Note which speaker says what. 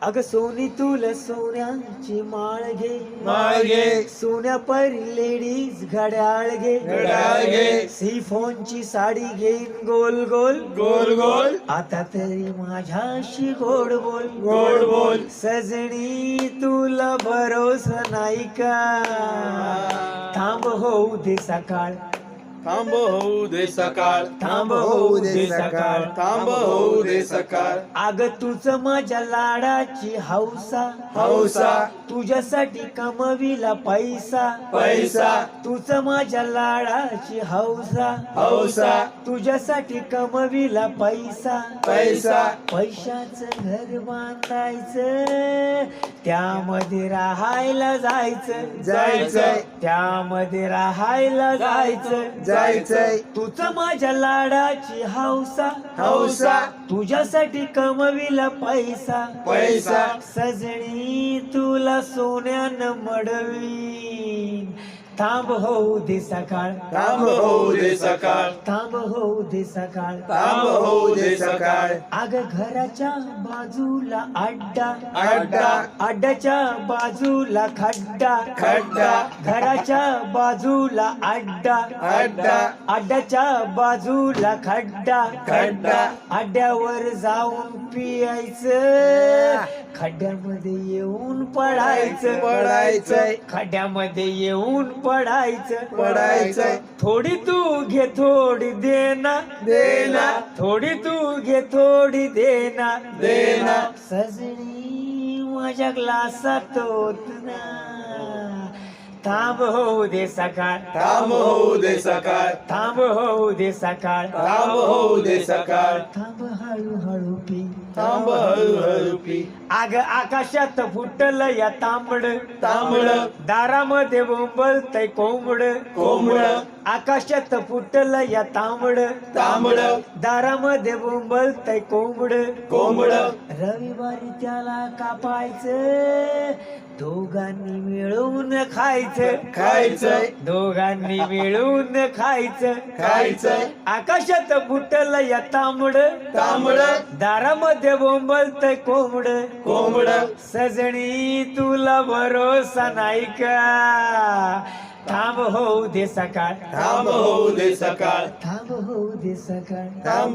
Speaker 1: अग सोनी तुला सोन्याची माळ घे,
Speaker 2: माळ घे.
Speaker 1: सोन्या परी लेडीज घड्याळ घे,
Speaker 2: घड्याळ घे.
Speaker 1: सिफॉनची साडी घेईन गोल गोल
Speaker 2: गोल गोल.
Speaker 1: आता तरी माझ्याशी गोड बोल,
Speaker 2: गोड बोल.
Speaker 1: सजनी तुला भरोसा नाही का, थांब होऊ दे सकाळ,
Speaker 2: थांब होऊ दे सकाळ,
Speaker 1: थांब होऊ दे सकाळ,
Speaker 2: थांब होऊ दे सकाळ.
Speaker 1: अग तुझ माझ्या लाडाची हौसा,
Speaker 2: हौसा.
Speaker 1: तुझ्यासाठी कमविला पैसा,
Speaker 2: पैसा.
Speaker 1: तुझ माझ्या लाडाची हौसा,
Speaker 2: हौसा.
Speaker 1: तुझ्यासाठी कमविला पैसा,
Speaker 2: पैसा.
Speaker 1: पैशाचं घर बांधायचं, त्यामध्ये राहायला जायचं,
Speaker 2: जायचंय.
Speaker 1: त्यामध्ये राहायला जायचं,
Speaker 2: जायचंय.
Speaker 1: तुझं माझ्या लाडाची हौसा,
Speaker 2: हौसा.
Speaker 1: तुझ्यासाठी कमविला पैसा,
Speaker 2: पैसा.
Speaker 1: सजणी तुला सोन्यानं मडवीन, थांब होऊ दे सकाळ,
Speaker 2: थांब होऊ दे सकाळ,
Speaker 1: थांब होऊ दे सकाळ,
Speaker 2: थांब होऊ दे सकाळ.
Speaker 1: अग घराच्या बाजूला अड्डा,
Speaker 2: अड्डा.
Speaker 1: अड्ड्याच्या बाजूला खड्डा,
Speaker 2: खड्डा.
Speaker 1: घराच्या बाजूला अड्डा,
Speaker 2: अड्डा.
Speaker 1: अड्ड्याच्या बाजूला खड्डा,
Speaker 2: खड्डा.
Speaker 1: अड्ड्यावर जाऊन पियायचं, खड्ड्यामध्ये येऊन पडायचं,
Speaker 2: पडायचंय.
Speaker 1: खड्ड्यामध्ये येऊन पडायचं,
Speaker 2: पडायचंय.
Speaker 1: थोडी तू घे थोडी देना,
Speaker 2: देना.
Speaker 1: थोडी तू घे थोडी देना,
Speaker 2: देना.
Speaker 1: सजनी माझ्या ग्लासात होत ना, थांब होऊ दे सकाळ,
Speaker 2: थांब होऊ दे सकाळ,
Speaker 1: थांब होऊ दे सकाळ,
Speaker 2: थांब होऊ दे सकाळ.
Speaker 1: थांब हळूहळू पी,
Speaker 2: थांब हळूहळू पी.
Speaker 1: अग आकाशात फुटलं या तांबड,
Speaker 2: तांबड.
Speaker 1: दारामध्ये बोंबलतय कोंबड,
Speaker 2: कोंबड.
Speaker 1: आकाशात फुटलं या तांबड,
Speaker 2: तांबड.
Speaker 1: दारामध्ये बोंबलतय कोंबड,
Speaker 2: कोंबड.
Speaker 1: रविवारी त्याला कापायचं, दोघांनी मिळून खायचं,
Speaker 2: खायचंय.
Speaker 1: दोघांनी मिळून खायचं,
Speaker 2: खायचंय.
Speaker 1: आकाशात फुटलं या तांबड,
Speaker 2: तांबड.
Speaker 1: दारामध्ये बोंबलतय कोंबड,
Speaker 2: कोंबड.
Speaker 1: सजणी तुला भरोसा नाही का, थांब होऊ दे सकाळ,
Speaker 2: थांब होऊ दे सकाळ,
Speaker 1: थांब होऊ दे सकाळ.
Speaker 2: थांब